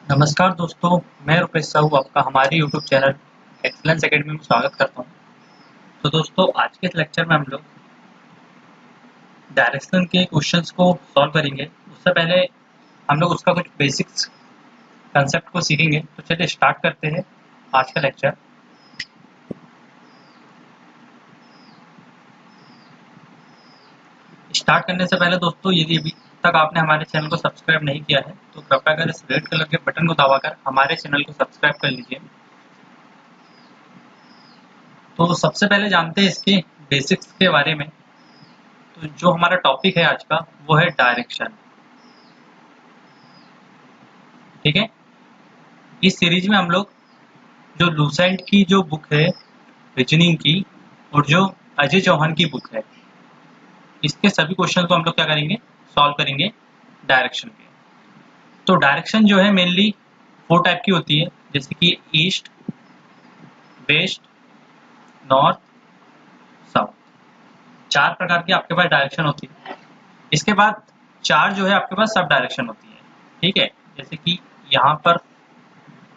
नमस्कार दोस्तों, मैं रुपेश साहू आपका हमारे यूट्यूब चैनल एक्सीलेंस एकेडमी में स्वागत करता हूं। तो दोस्तों, आज के इस लेक्चर में हम लोग डायरेक्शन के क्वेश्चंस को सॉल्व करेंगे। उससे पहले हम लोग उसका कुछ बेसिक्स कंसेप्ट को सीखेंगे। तो चलिए स्टार्ट करते हैं आज का लेक्चर। स्टार्ट करने से पहले दोस्तों, यदि अभी तक आपने हमारे चैनल को सब्सक्राइब नहीं किया है तो कृपया कर इस रेड कलर के बटन को दबाकर हमारे चैनल को सब्सक्राइब कर लीजिए। तो सबसे पहले जानते हैं इसके बेसिक्स के बारे में। तो जो हमारा टॉपिक है आज का वो है डायरेक्शन। ठीक है, इस सीरीज में हम लोग जो लूसेंट की जो बुक है रीजनिंग की और जो अजय चौहान की बुक है, इसके सभी क्वेश्चन को हम लोग क्या करेंगे, सॉल्व करेंगे डायरेक्शन के। तो डायरेक्शन जो है मेनली 4 टाइप की होती है, जैसे कि ईस्ट, वेस्ट, नॉर्थ, साउथ। 4 प्रकार की आपके पास डायरेक्शन होती है। इसके बाद 4 जो है आपके पास सब डायरेक्शन होती है। ठीक है, जैसे कि यहाँ पर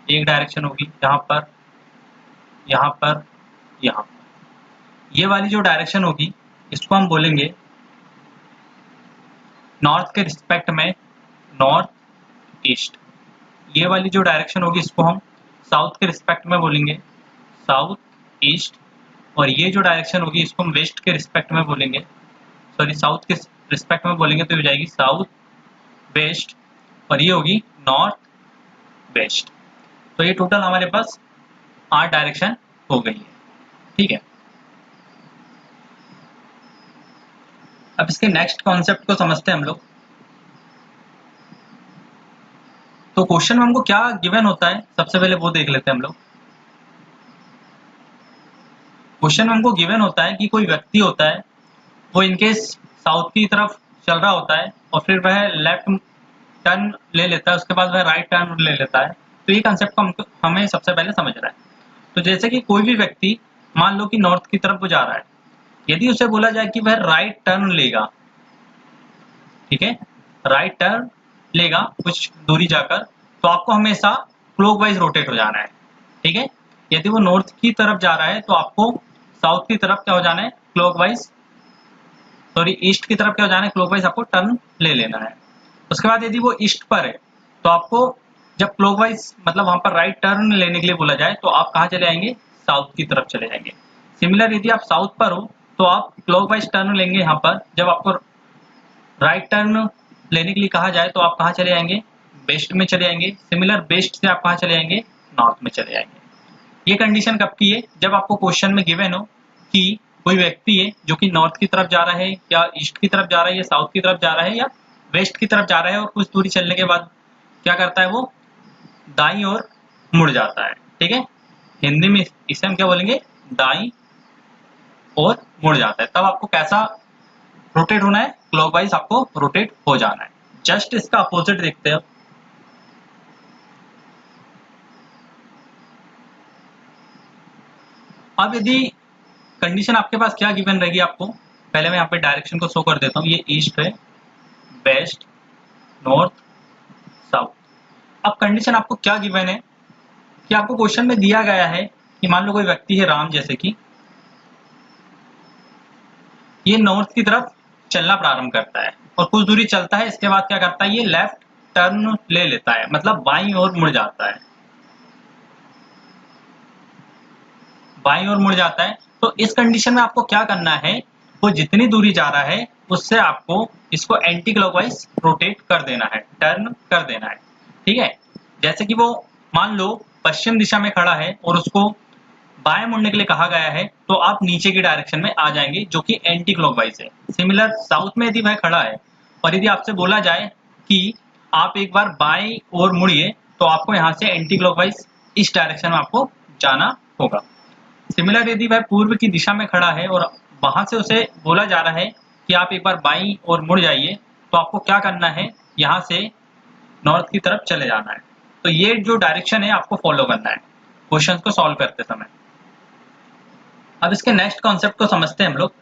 एक डायरेक्शन होगी, यहाँ पर, यहाँ पर, यहाँ पर। ये वाली जो डायरेक्शन होगी इसको हम बोलेंगे नॉर्थ के रिस्पेक्ट में नॉर्थ ईस्ट। ये वाली जो डायरेक्शन होगी इसको हम साउथ के रिस्पेक्ट में बोलेंगे साउथ ईस्ट। और ये जो डायरेक्शन होगी इसको हम वेस्ट के रिस्पेक्ट में बोलेंगे, सॉरी साउथ के रिस्पेक्ट में बोलेंगे तो हो जाएगी साउथ वेस्ट। और ये होगी नॉर्थ वेस्ट। तो ये टोटल हमारे पास 8 डायरेक्शन हो गई है। ठीक है, अब इसके नेक्स्ट कॉन्सेप्ट को समझते हैं हम लोग। तो क्वेश्चन में हमको क्या गिवन होता है, सबसे पहले वो देख लेते हैं हम लोग। क्वेश्चन में हमको गिवन होता है कि कोई व्यक्ति होता है, वो इनकेस साउथ की तरफ चल रहा होता है और फिर वह लेफ्ट टर्न ले लेता है, उसके बाद वह राइट टर्न ले लेता है। तो ये कंसेप्ट को हमें सबसे पहले समझना है। तो जैसे कि कोई भी व्यक्ति मान लो कि नॉर्थ की तरफ वो जा रहा है, यदि उसे बोला जाए कि वह राइट टर्न लेगा, ठीक है, राइट टर्न लेगा कुछ दूरी जाकर, तो आपको हमेशा क्लॉकवाइज रोटेट हो जाना है। ठीक है, यदि वो नॉर्थ की तरफ जा रहा है तो आपको साउथ की तरफ क्या हो जाना है, क्लॉकवाइज, सॉरी ईस्ट की तरफ क्या हो जाना है, क्लॉकवाइज आपको टर्न ले लेना है। उसके बाद यदि वो ईस्ट पर है तो आपको जब क्लॉकवाइज मतलब वहां पर राइट टर्न लेने के लिए बोला जाए तो आप कहाँ चले आएंगे, साउथ की तरफ चले जाएंगे। सिमिलर यदि आप साउथ पर हो तो आप क्लॉकवाइज टर्न लेंगे यहाँ पर, जब आपको राइट टर्न लेने के लिए कहा जाए तो आप कहाँ चले जाएंगे, वेस्ट में चले जाएंगे। सिमिलर वेस्ट से आप कहाँ चले जाएंगे, नॉर्थ में चले जाएंगे। ये कंडीशन कब की है, जब आपको क्वेश्चन में गिवन हो कि कोई व्यक्ति है जो कि नॉर्थ की तरफ जा रहा है या ईस्ट की तरफ जा रहा है या साउथ की तरफ जा रहा है या वेस्ट की तरफ जा रहा है, और कुछ दूरी चलने के बाद क्या करता है, वो दाईं ओर मुड़ जाता है। ठीक है, हिंदी में इसे हम क्या बोलेंगे, दाईं ओर मुड़ जाता है। तब आपको कैसा रोटेट होना है, क्लॉकवाइज आपको रोटेट हो जाना है। जस्ट इसका अपोजिट देखते हैं। अब यदि कंडीशन आपके पास क्या गिवन रहेगी, आपको पहले मैं यहाँ पे डायरेक्शन को शो कर देता हूँ। ये ईस्ट है, वेस्ट, नॉर्थ, साउथ। अब कंडीशन आपको क्या गिवन है कि आपको क्वेश्चन में दिया गया है कि मान लो कोई व्यक्ति है राम, जैसे कि ये नॉर्थ की तरफ चलना प्रारंभ करता है और कुछ दूरी चलता है, इसके बाद क्या करता है, ये लेफ्ट टर्न ले लेता है, मतलब बाईं ओर मुड़ जाता है, बाईं ओर मुड़ जाता है। तो इस कंडीशन में आपको क्या करना है, वो जितनी दूरी जा रहा है उससे आपको इसको एंटी क्लॉकवाइज रोटेट कर देना है, टर्न कर देना है। ठीक है, जैसे कि वो मान लो पश्चिम दिशा में खड़ा है और उसको बाएं मुड़ने के लिए कहा गया है, तो आप नीचे की डायरेक्शन में आ जाएंगे जो कि एंटी क्लॉकवाइज है। सिमिलर साउथ में यदि वह खड़ा है और यदि आपसे बोला जाए कि आप एक बार बाएं ओर मुड़िए, तो आपको यहाँ से एंटी क्लॉकवाइज इस डायरेक्शन में आपको जाना होगा। सिमिलर यदि वह पूर्व की दिशा में खड़ा है और वहां से उसे बोला जा रहा है कि आप एक बार बाईं ओर मुड़ जाइए, तो आपको क्या करना है, यहाँ से नॉर्थ की तरफ चले जाना है। तो ये जो डायरेक्शन है आपको फॉलो करना है क्वेश्चन को सॉल्व करते समय। अब इसके नेक्स्ट कॉन्सेप्ट को समझते हैं हम लोग।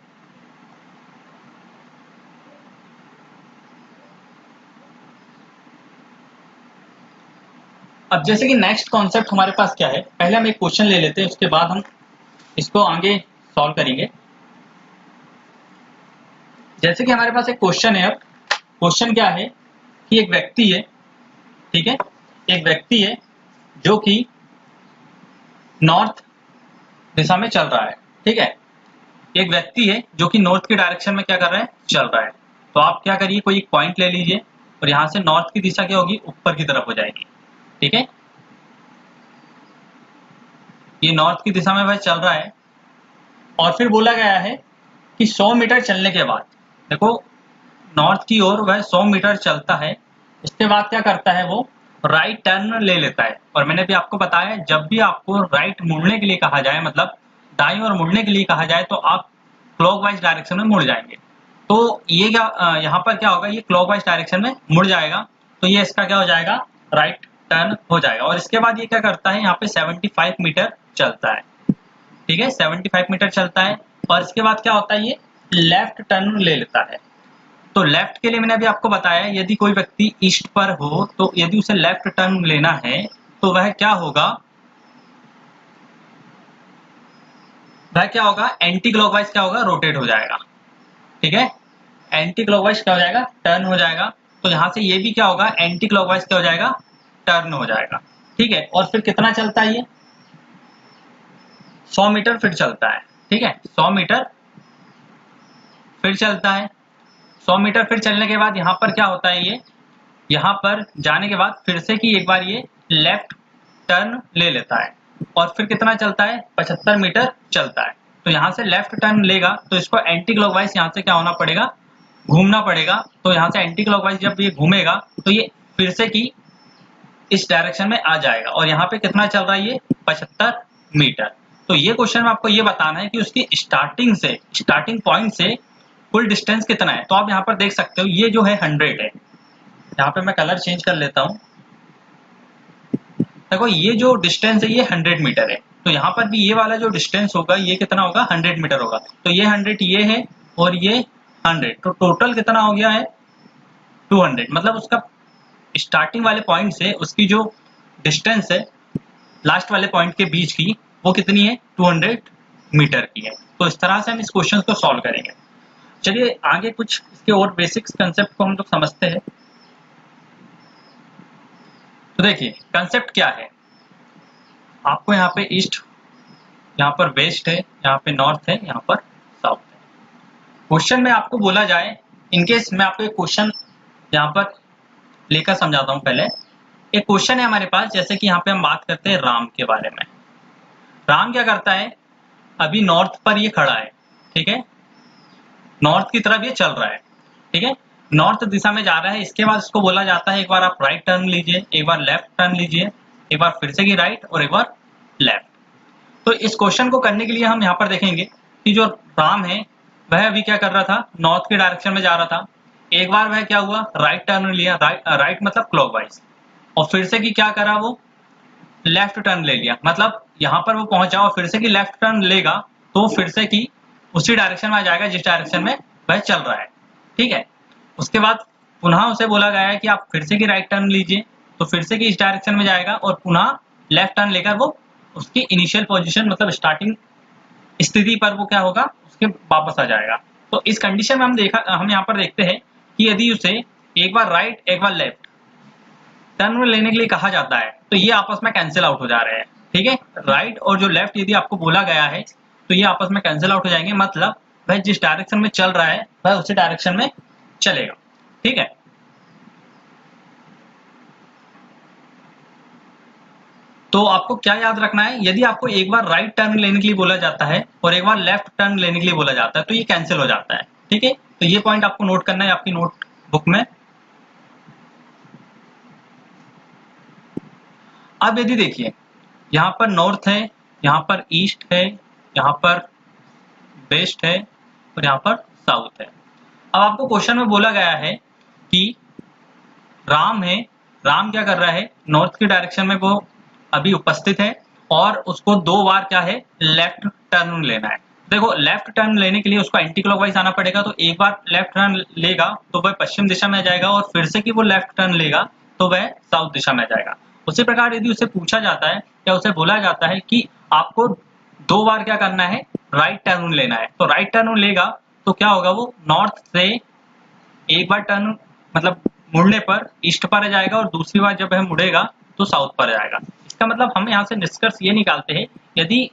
अब जैसे कि नेक्स्ट कॉन्सेप्ट हमारे पास क्या है, पहले हम एक क्वेश्चन ले लेते हैं, उसके बाद हम इसको आगे सॉल्व करेंगे। जैसे कि हमारे पास एक क्वेश्चन है। अब क्वेश्चन क्या है कि एक व्यक्ति है, ठीक है, एक व्यक्ति है जो कि नॉर्थ दिशा में चल रहा है, ठीक है, एक व्यक्ति है जो कि नॉर्थ की डायरेक्शन में क्या कर रहा है, चल रहा है। तो आप क्या करिए, कोई एक पॉइंट ले लीजिए और यहां से नॉर्थ की दिशा क्या होगी, ऊपर की तरफ हो जाएगी, ठीक है। ये नॉर्थ की दिशा में वह चल रहा है और फिर बोला गया है कि 100 मीटर चलने के बाद, देखो नॉर्थ की ओर वह 100 मीटर चलता है, इसके बाद क्या करता है, वो राइट टर्न ले लेता है। और मैंने भी आपको बताया, जब भी आपको राइट मुड़ने के लिए कहा जाए, मतलब दाईं ओर मुड़ने के लिए कहा जाए, तो आप क्लॉकवाइज डायरेक्शन में मुड़ जाएंगे। तो ये क्या यहाँ पर क्या होगा, ये क्लॉकवाइज डायरेक्शन में मुड़ जाएगा, तो ये इसका क्या हो जाएगा, राइट टर्न हो जाएगा। और इसके बाद ये क्या करता है, यहाँ पे 75 मीटर चलता है, ठीक है, 75 मीटर चलता है। और इसके बाद क्या होता है, ये लेफ्ट टर्न ले लेता है। तो लेफ्ट के लिए मैंने अभी आपको बताया, यदि कोई व्यक्ति ईस्ट पर हो तो यदि उसे लेफ्ट टर्न लेना है तो वह क्या होगा, एंटी क्लॉकवाइज क्या होगा, रोटेट हो जाएगा, ठीक है, एंटी क्लॉकवाइज क्या हो जाएगा, टर्न हो जाएगा। तो यहां से ये भी क्या होगा, एंटी क्लॉकवाइज क्या हो जाएगा, टर्न हो जाएगा, ठीक है। और फिर कितना चलता है ये, 100 मीटर फिर चलता है, ठीक है, 100 मीटर फिर चलता है। 100 मीटर फिर चलने के बाद यहाँ पर क्या होता है, ये यहाँ पर जाने के बाद फिर से कि एक बार ये लेफ्ट टर्न ले लेता है और फिर कितना चलता है, 75 मीटर चलता है। तो यहाँ से लेफ्ट टर्न लेगा तो इसको एंटी क्लॉकवाइज यहाँ से क्या होना पड़ेगा, घूमना पड़ेगा। तो यहाँ से एंटी क्लॉकवाइज जब ये घूमेगा तो ये फिर से कि इस डायरेक्शन में आ जाएगा। और यहाँ पे कितना चल रहा है, ये 75 मीटर। तो ये क्वेश्चन में आपको ये बताना है कि उसकी स्टार्टिंग पॉइंट से कुल डिस्टेंस कितना है। तो आप यहाँ पर देख सकते हो, ये जो है 100 है। यहाँ पे मैं कलर चेंज कर लेता हूँ। देखो ये जो डिस्टेंस है ये 100 मीटर है। तो यहाँ पर भी ये वाला जो डिस्टेंस होगा ये कितना होगा, 100 मीटर होगा। तो ये 100 ये है और ये 100, तो टोटल कितना हो गया है, 200। मतलब उसका स्टार्टिंग वाले पॉइंट से उसकी जो डिस्टेंस है लास्ट वाले पॉइंट के बीच की, वो कितनी है, 200 मीटर की है। तो इस तरह से हम इस क्वेश्चन को सॉल्व करेंगे। चलिए आगे कुछ इसके और बेसिक्स कंसेप्ट को हम लोग समझते हैं। तो देखिए कंसेप्ट क्या है, आपको यहाँ पे ईस्ट, यहाँ पर वेस्ट है, यहाँ पे नॉर्थ है, यहाँ पर साउथ है। क्वेश्चन में आपको बोला जाए, इनकेस मैं आपको एक क्वेश्चन यहाँ पर लेकर समझाता हूँ। पहले एक क्वेश्चन है हमारे पास, जैसे कि यहाँ पे हम बात करते हैं राम के बारे में। राम क्या करता है, अभी नॉर्थ पर ये खड़ा है, ठीक है, नॉर्थ की तरफ ये चल रहा है, ठीक है, नॉर्थ दिशा में जा रहा है। इसके बाद इसको बोला जाता है, एक बार आप राइट टर्न लीजिए, एक बार लेफ्ट टर्न लीजिए, एक बार फिर से की राइट और एक बार लेफ्ट। तो इस क्वेश्चन को करने के लिए हम यहाँ पर देखेंगे कि जो राम है वह अभी क्या कर रहा था, नॉर्थ के डायरेक्शन में जा रहा था। एक बार वह क्या हुआ, राइट टर्न लिया, राइट मतलब क्लॉकवाइज, और फिर से की क्या करा, वो लेफ्ट टर्न ले लिया। मतलब यहाँ पर वो पहुंचा और फिर से की लेफ्ट टर्न लेगा तो फिर से की उसी डायरेक्शन में आ जाएगा जिस डायरेक्शन में वह चल रहा है, ठीक है। उसके बाद पुनः उसे बोला गया है कि आप फिर से की राइट टर्न लीजिए, तो फिर से की इस डायरेक्शन में जाएगा और पुनः लेफ्ट टर्न लेकर वो उसकी इनिशियल पोजीशन मतलब स्टार्टिंग स्थिति पर वो क्या होगा, उसके वापस आ जाएगा। तो इस कंडीशन में हम यहाँ पर देखते हैं कि यदि उसे एक बार राइट एक बार लेफ्ट टर्न लेने के लिए कहा जाता है तो ये आपस में कैंसिल आउट हो जा रहे हैं, ठीक है। राइट और जो लेफ्ट यदि आपको बोला गया है तो ये आपस में कैंसिल आउट हो जाएंगे। मतलब वह जिस डायरेक्शन में चल रहा है वह उसी डायरेक्शन में चलेगा, ठीक है। तो आपको क्या याद रखना है, यदि आपको एक बार राइट टर्न लेने के लिए बोला जाता है और एक बार लेफ्ट टर्न लेने के लिए बोला जाता है तो ये कैंसिल हो जाता है, ठीक है। तो ये पॉइंट आपको नोट करना है आपकी नोटबुक में। अब यदि देखिए यहाँ पर नॉर्थ है, यहाँ पर ईस्ट है, यहाँ पर वेस्ट है और यहाँ पर साउथ है। अब आपको क्वेश्चन में बोला गया है कि राम है, राम क्या कर रहा है, नॉर्थ की डायरेक्शन में वो अभी उपस्थित है और उसको 2 बार क्या है, लेफ्ट टर्न लेना है। देखो लेफ्ट टर्न लेने के लिए उसको एंटी क्लॉकवाइज आना पड़ेगा। तो एक बार लेफ्ट टर्न लेगा तो वह पश्चिम दिशा में आ जाएगा और फिर से कि वो लेफ्ट टर्न लेगा तो वह साउथ दिशा में आ जाएगा। उसी प्रकार यदि उसे पूछा जाता है या उसे बोला जाता है कि आपको 2 बार क्या करना है, राइट टर्न लेना है, तो राइट टर्न लेगा तो क्या होगा, वो नॉर्थ से एक बार टर्न मतलब मुड़ने पर ईस्ट पर जाएगा और दूसरी बार जब वह मुड़ेगा तो साउथ पर जाएगा। इसका मतलब हम यहाँ से निष्कर्ष ये निकालते हैं, यदि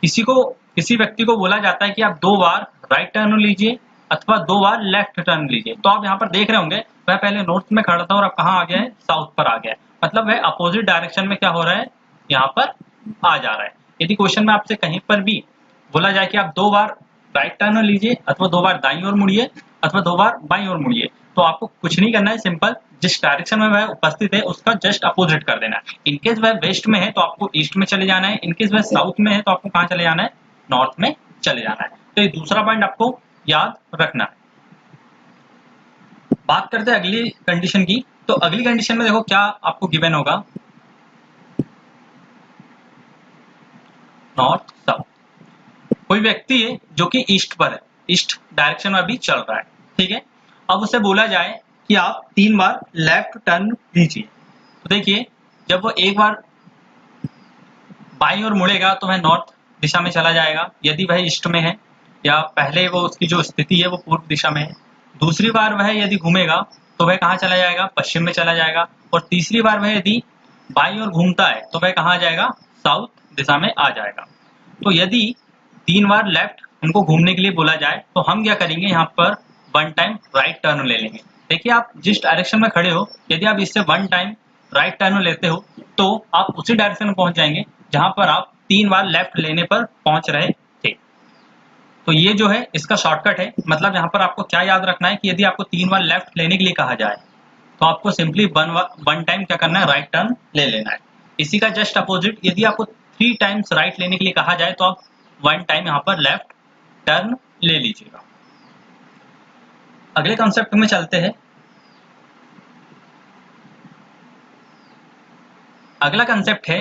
किसी व्यक्ति को बोला जाता है कि आप 2 बार राइट टर्न लीजिए अथवा 2 बार लेफ्ट टर्न लीजिए, तो आप यहाँ पर देख रहे होंगे वह पहले नॉर्थ में खड़ा था और अब कहाँ आ गया है, साउथ पर आ गया है। मतलब वह अपोजिट डायरेक्शन में क्या हो रहा है, यहाँ पर आ जा रहा है। यदि क्वेश्चन में आपसे कहीं पर भी बोला जाए कि आप 2 बार राइट टर्न लीजिए अथवा 2 बार दाईं ओर मुड़िए अथवा 2 बार बाईं ओर मुड़िए, तो आपको कुछ नहीं करना है, सिंपल जिस डायरेक्शन में वह उपस्थित है उसका जस्ट अपोजिट कर देना है। इनकेस वह वेस्ट में है तो आपको ईस्ट में चले जाना है, इनकेस वह साउथ में है तो आपको कहाँ चले जाना है, नॉर्थ में चले जाना है। तो ये दूसरा पॉइंट आपको याद रखना है। बात करते हैं अगली कंडीशन की। तो अगली कंडीशन में देखो क्या आपको गिवन होगा, नॉर्थ साउथ। कोई व्यक्ति है जो कि ईस्ट पर है, ईस्ट डायरेक्शन में अभी चल रहा है, ठीक है। अब उसे बोला जाए कि आप 3 बार लेफ्ट टर्न लीजिए, तो देखिए जब वो एक बार बाईं ओर मुड़ेगा तो वह नॉर्थ दिशा में चला जाएगा यदि वह ईस्ट में है, या पहले वो उसकी जो स्थिति है वो पूर्व दिशा में है। दूसरी बार वह यदि घूमेगा तो वह कहाँ चला जाएगा, पश्चिम में चला जाएगा। और तीसरी बार वह यदि बाईं ओर घूमता है तो वह कहाँ जाएगा, साउथ दिशा में आ जाएगा। तो यदि 3 बार लेफ्ट उनको घूमने के लिए बोला जाए तो हम क्या करेंगे, यहाँ पर 1 टाइम राइट टर्न ले लेंगे। देखिए आप जिस डायरेक्शन में खड़े हो, यदि आप इससे 1 टाइम राइट टर्न लेते हो तो आप उसी डायरेक्शन में पहुंच जाएंगे जहां पर आप 3 बार लेफ्ट लेने पर पहुंच रहे थे। तो ये जो है इसका शॉर्टकट है। मतलब यहाँ पर आपको क्या याद रखना है कि यदि आपको 3 बार लेफ्ट लेने के लिए कहा जाए तो आपको सिंपली 1 टाइम क्या करना है, राइट टर्न ले लेना है। इसी का जस्ट अपोजिट यदि आपको 3 टाइम्स राइट लेने के लिए कहा जाए तो आप 1 टाइम यहाँ पर लेफ्ट टर्न ले लीजिएगा। अगले कॉन्सेप्ट में चलते हैं। अगला कॉन्सेप्ट है,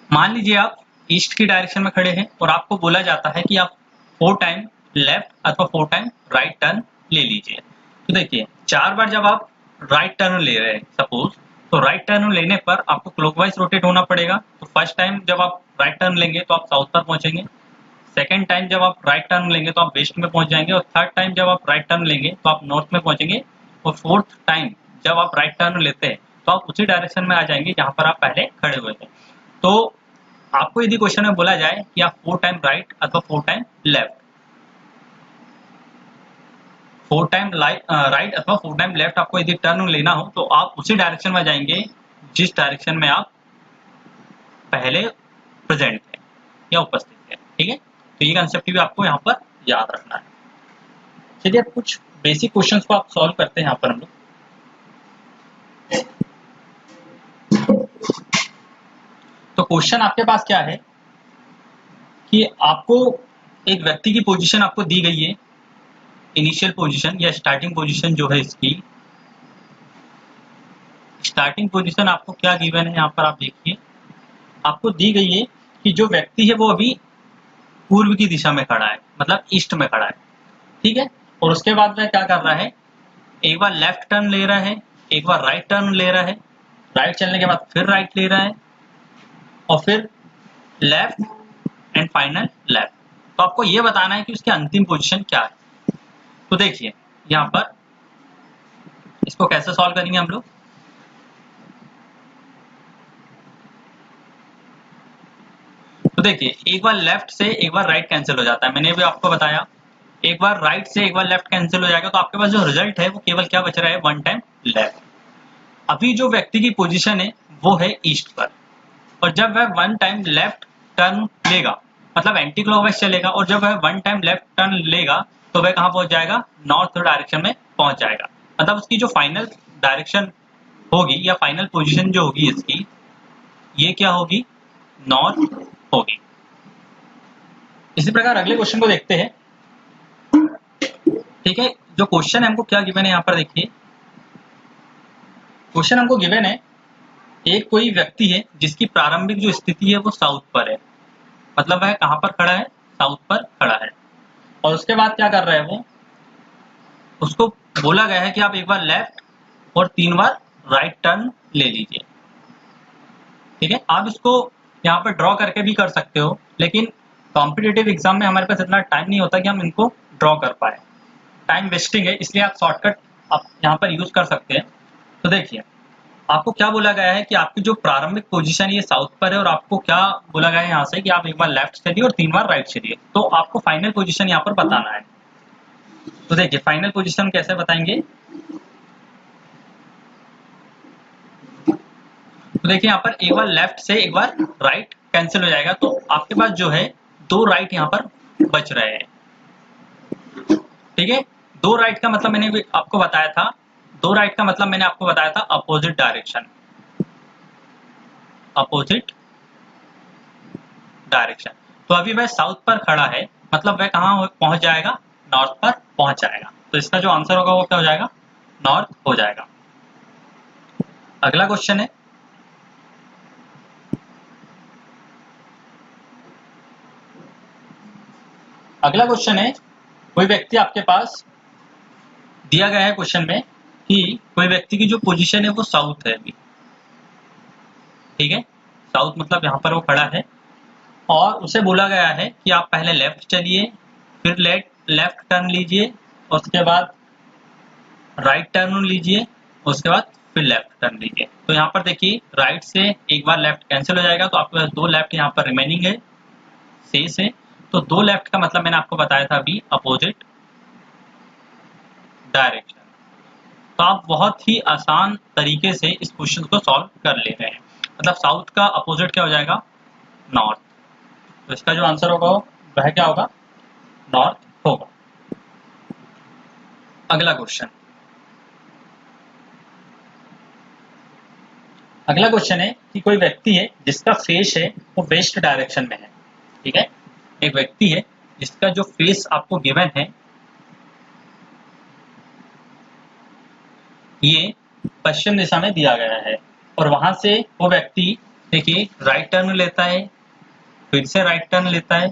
मान लीजिए आप ईस्ट की डायरेक्शन में खड़े हैं और आपको बोला जाता है कि आप 4 टाइम लेफ्ट अथवा 4 टाइम राइट टर्न ले लीजिए। तो देखिए 4 बार जब आप राइट टर्न ले रहे हैं सपोज, तो राइट टर्न लेने पर आपको क्लॉकवाइज रोटेट होना पड़ेगा। तो फर्स्ट टाइम जब आप राइट टर्न लेंगे तो आप साउथ पर पहुंचेंगे, सेकेंड टाइम जब आप राइट टर्न लेंगे तो आप वेस्ट में पहुंच जाएंगे, और थर्ड टाइम जब आप राइट टर्न लेंगे तो आप नॉर्थ में पहुंचेंगे, और फोर्थ टाइम जब आप राइट टर्न लेते हैं तो आप उसी डायरेक्शन में आ जाएंगे जहां पर आप पहले खड़े हुए थे। तो आपको यदि क्वेश्चन में बोला जाए कि आप 4 टाइम राइट अथवा 4 टाइम लेफ्ट, 4 टाइम राइट अथवा 4 टाइम लेफ्ट आपको यदि टर्न लेना हो तो आप उसी डायरेक्शन में जाएंगे जिस डायरेक्शन में आप पहले प्रेजेंट थे या उपस्थित थे, ठीक है। तो ये कंसेप्ट भी आपको यहाँ पर याद रखना है। चलिए अब कुछ बेसिक क्वेश्चंस को आप सॉल्व करते हैं यहाँ पर हम लोग। तो क्वेश्चन आपके पास क्या है कि आपको एक व्यक्ति की पोजीशन आपको दी गई है, इनिशियल पोजीशन या स्टार्टिंग पोजीशन जो है इसकी स्टार्टिंग पोजीशन आपको क्या गिवन है, यहाँ पर आप देखिए आपको दी गई है कि जो व्यक्ति है वो अभी पूर्व की दिशा में खड़ा है, मतलब ईस्ट में खड़ा है, ठीक है। और उसके बाद वह क्या कर रहा है, एक बार लेफ्ट टर्न ले रहा है, एक बार राइट टर्न ले रहा है, राइट चलने के बाद फिर राइट ले रहा है और फिर लेफ्ट एंड फाइनल लेफ्ट। तो आपको ये बताना है कि उसकी अंतिम पोजीशन क्या है। तो देखिए यहाँ पर इसको कैसे सॉल्व करेंगे हम लोग। तो देखिए एक बार लेफ्ट से एक बार राइट कैंसिल हो जाता है, मैंने भी आपको बताया एक बार राइट से एक बार लेफ्ट कैंसिल हो जाएगा, तो आपके पास जो रिजल्ट है वो केवल क्या बच रहा है, 1 टाइम लेफ्ट। अभी जो व्यक्ति की पोजीशन है वो है ईस्ट पर, और जब वह 1 टाइम लेफ्ट टर्न लेगा मतलब एंटी क्लॉकवाइज चलेगा, और जब वह 1 टाइम लेफ्ट टर्न लेगा तो वह कहाँ पहुंच जाएगा, नॉर्थ डायरेक्शन में पहुंच जाएगा। मतलब उसकी जो फाइनल डायरेक्शन होगी या फाइनल पोजीशन जो होगी इसकी, ये क्या होगी, नॉर्थ होगी। इसी प्रकार अगले क्वेश्चन को देखते हैं, ठीक है। जो क्वेश्चन है हमको क्या गिवन है, यहाँ पर देखिए क्वेश्चन हमको गिवन है, एक कोई व्यक्ति है जिसकी प्रारंभिक जो स्थिति है वो साउथ पर है, मतलब वह कहाँ पर खड़ा है, साउथ पर खड़ा है। और उसके बाद क्या कर रहा है वो, उसको बोला गया है कि आप एक बार लेफ्ट और 3 बार राइट टर्न ले लीजिए। ठीक है, आप इसको यहाँ पर ड्रॉ करके भी कर सकते हो, लेकिन कॉम्पिटिटिव एग्जाम में हमारे पास इतना टाइम नहीं होता कि हम इनको ड्रॉ कर पाए, टाइम वेस्टिंग है, इसलिए आप शॉर्टकट आप यहाँ पर यूज कर सकते हैं। तो देखिए आपको क्या बोला गया है कि आपकी जो प्रारंभिक पोजीशन ये साउथ पर है, और आपको क्या बोला गया है यहाँ से कि आप एक बार लेफ्ट चलिए और 3 बार राइट चलिए। तो आपको फाइनल पोजीशन यहाँ पर बताना है। तो देखिए फाइनल पोजीशन कैसे बताएंगे, तो देखिए यहाँ पर एक बार लेफ्ट से एक बार राइट कैंसिल हो जाएगा, तो आपके पास जो है 2 राइट यहाँ पर बच रहे हैं। ठीक है, 2 राइट का मतलब मैंने आपको बताया था, 2 राइट का मतलब मैंने आपको बताया था अपोजिट डायरेक्शन, अपोजिट डायरेक्शन। तो अभी वह साउथ पर खड़ा है, मतलब वह कहाँ पहुंच जाएगा, नॉर्थ पर पहुंच जाएगा। तो इसका जो आंसर होगा वो क्या हो जाएगा, नॉर्थ हो जाएगा। अगला क्वेश्चन है, अगला क्वेश्चन है, कोई व्यक्ति आपके पास दिया गया है क्वेश्चन में कि कोई व्यक्ति की जो पोजीशन है वो साउथ है अभी। ठीक है, साउथ मतलब यहाँ पर वो खड़ा है, और उसे बोला गया है कि आप पहले लेफ्ट चलिए, फिर लेफ्ट टर्न लीजिए, उसके बाद राइट टर्न लीजिए, उसके बाद फिर लेफ्ट टर्न लीजिए। तो यहाँ पर देखिए राइट से एक बार लेफ्ट कैंसिल हो जाएगा, तो आपके पास 2 लेफ्ट यहाँ पर रिमेनिंग है, शेष है। तो 2 लेफ्ट का मतलब मैंने आपको बताया था अभी अपोजिट डायरेक्शन। तो आप बहुत ही आसान तरीके से इस क्वेश्चन को सॉल्व कर ले रहे हैं। मतलब साउथ का अपोजिट क्या हो जाएगा, नॉर्थ। तो इसका जो आंसर होगा वह क्या होगा, नॉर्थ होगा। अगला क्वेश्चन, अगला क्वेश्चन है कि कोई व्यक्ति है जिसका फेस है वो वेस्ट डायरेक्शन में है। ठीक है, एक व्यक्ति है जिसका जो फेस आपको गिवन है ये पश्चिम दिशा में दिया गया है, और वहां से वो व्यक्ति देखिए राइट टर्न लेता है, फिर से राइट टर्न लेता है,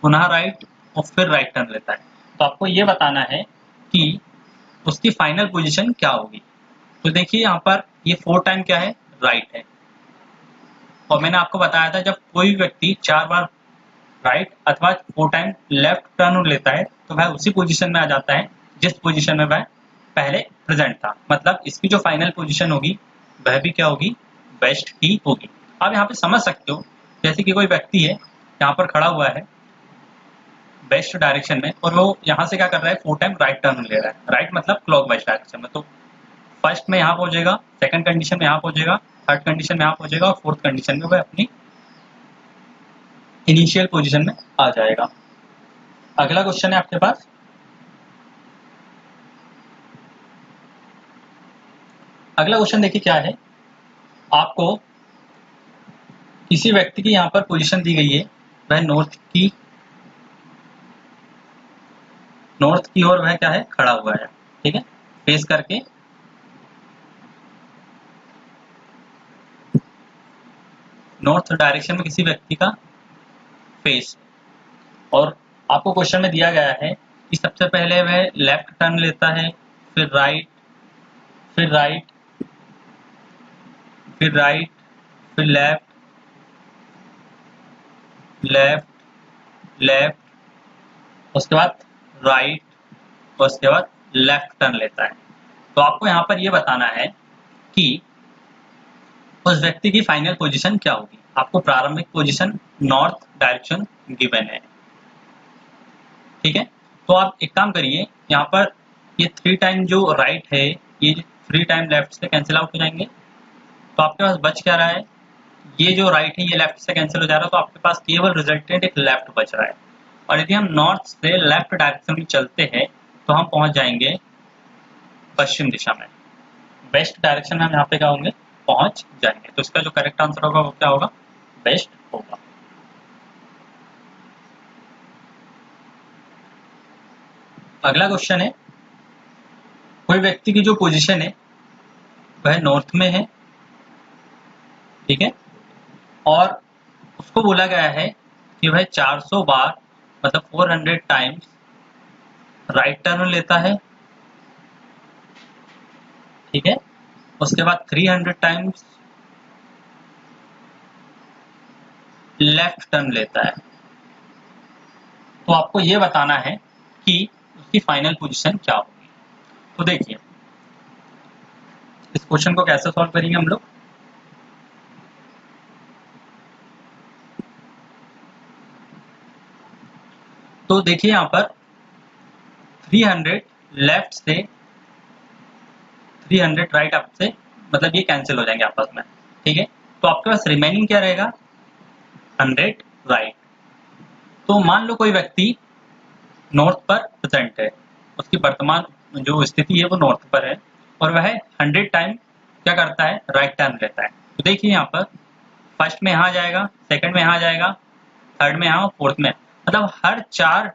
पुनः राइट और फिर राइट टर्न लेता है। तो आपको ये बताना है कि उसकी फाइनल पोजीशन क्या होगी। तो देखिए यहाँ पर ये 4 टाइम क्या है, राइट है, और मैंने आपको बताया था जब कोई व्यक्ति 4 बार राइट अथवा 4 टाइम लेफ्ट टर्न लेता है तो वह उसी पोजीशन में आ जाता है जिस पोजीशन में वह पहले प्रेजेंट था। मतलब इसकी जो फाइनल पोजीशन होगी वह भी क्या होगी, बेस्ट ही होगी। आप यहाँ पे समझ सकते हो, जैसे कि कोई व्यक्ति है यहाँ पर खड़ा हुआ है वेस्ट डायरेक्शन में, और वो यहाँ से क्या कर रहा है, 4 टाइम राइट टर्न ले रहा है। राइट मतलब क्लॉकवाइज डायरेक्शन में। तो फर्स्ट में यहाँ पहुंचेगा, सेकंड कंडीशन में यहाँ पहुंचेगा, थर्ड कंडीशन में यहाँ पहुंचेगा, और फोर्थ कंडीशन में वह अपनी इनिशियल पोजीशन में आ जाएगा। अगला क्वेश्चन है आपके पास, अगला क्वेश्चन देखिए क्या है, आपको किसी व्यक्ति की यहाँ पर पोजीशन दी गई है, वह नॉर्थ की ओर वह क्या है, खड़ा हुआ है। ठीक है, फेस करके नॉर्थ डायरेक्शन में किसी व्यक्ति का फेस, और आपको क्वेश्चन में दिया गया है कि सबसे पहले वह लेफ्ट टर्न लेता है, फिर राइट, फिर राइट, फिर राइट, फिर लेफ्ट, लेफ्ट, लेफ्ट, उसके बाद राइट, और उसके बाद लेफ्ट टर्न लेता है। तो आपको यहाँ पर ये बताना है कि उस व्यक्ति की फाइनल पोजीशन क्या होगी। आपको प्रारंभिक पोजीशन नॉर्थ डायरेक्शन गिवन है। ठीक है, तो आप एक काम करिए, यहाँ पर ये 3 टाइम जो राइट है ये 3 टाइम लेफ्ट से कैंसिल आउट हो जाएंगे। तो आपके पास बच क्या रहा है, ये जो राइट है ये लेफ्ट से कैंसिल हो जा रहा है, तो आपके पास केवल रिजल्टेंट एक लेफ्ट बच रहा है। और यदि हम नॉर्थ से लेफ्ट डायरेक्शन में चलते हैं तो हम पहुंच जाएंगे पश्चिम दिशा में, वेस्ट डायरेक्शन में हम यहाँ पे क्या होंगे, पहुंच जाएंगे। तो इसका जो करेक्ट आंसर होगा वो क्या होगा, वेस्ट होगा। अगला क्वेश्चन है, कोई व्यक्ति की जो पोजीशन है वह नॉर्थ में है। ठीक है, और उसको बोला गया है कि वह 400 बार मतलब 400 टाइम्स राइट टर्न लेता है, ठीक है। उसके बाद 300 टाइम्स लेफ्ट टर्न लेता है। तो आपको ये बताना है कि उसकी फाइनल पोजीशन क्या होगी। तो देखिए इस क्वेश्चन को कैसे सॉल्व करेंगे हम लोग। तो देखिए यहाँ पर 300 लेफ्ट से 300 राइट अप से, मतलब ये कैंसिल हो जाएंगे आपस में, ठीक है। तो आपके पास रिमेनिंग क्या रहेगा, 100 राइट। तो मान लो कोई व्यक्ति नॉर्थ पर प्रेजेंट है, उसकी वर्तमान जो स्थिति है वो नॉर्थ पर है, और वह 100 टाइम क्या करता है, राइट टर्न लेता है। तो देखिए यहाँ पर फर्स्ट में यहाँ जाएगा, सेकंड में यहाँ जाएगा, थर्ड में यहाँ, फोर्थ में, मतलब हर 4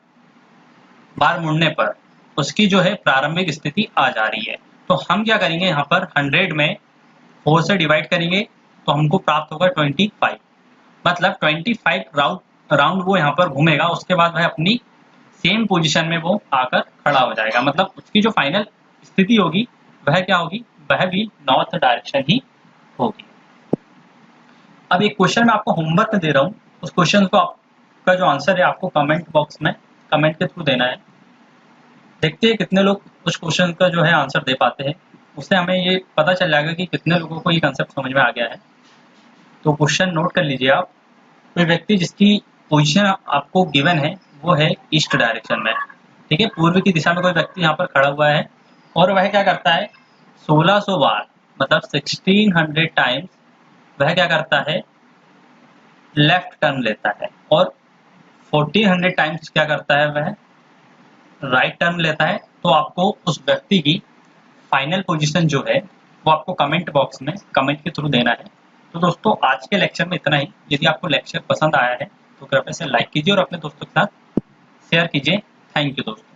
बार मुड़ने पर उसकी जो है प्रारंभिक स्थिति आ जा रही है। तो हम क्या करेंगे, यहाँ पर 100 में 4 से डिवाइड करेंगे तो हमको प्राप्त होगा 25, मतलब 25 राउंड वो यहाँ पर घूमेगा। उसके बाद वह अपनी सेम पोजीशन में वो आकर खड़ा हो जाएगा, मतलब उसकी जो फाइनल स्थिति होगी वह क्या होगी, वह भी नॉर्थ डायरेक्शन ही होगी। अब एक क्वेश्चन मैं आपको होमवर्क दे रहा हूँ, उस क्वेश्चन को आपका जो आंसर है आपको कमेंट बॉक्स में कमेंट के थ्रू देना है। देखते हैं कितने लोग उस क्वेश्चन का जो है आंसर दे पाते हैं, उससे हमें ये पता चल जाएगा कि कितने लोगों को ये कंसेप्ट समझ में आ गया है। तो क्वेश्चन नोट कर लीजिए आप। कोई व्यक्ति जिसकी पोजीशन आपको गिवन है वो है ईस्ट डायरेक्शन में, ठीक है, पूर्व की दिशा में कोई व्यक्ति यहाँ पर खड़ा हुआ है, और वह क्या करता है 1600 बार, मतलब 1600 टाइम्स वह क्या करता है, लेफ्ट टर्न लेता है, और 1400 टाइम्स क्या करता है, वह राइट टर्न लेता है। तो आपको उस व्यक्ति की फाइनल पोजीशन जो है वो आपको कमेंट बॉक्स में कमेंट के थ्रू देना है। तो दोस्तों आज के लेक्चर में इतना ही। यदि आपको लेक्चर पसंद आया है तो कृपया से लाइक कीजिए और अपने दोस्तों के साथ शेयर कीजिए। थैंक यू दोस्तों।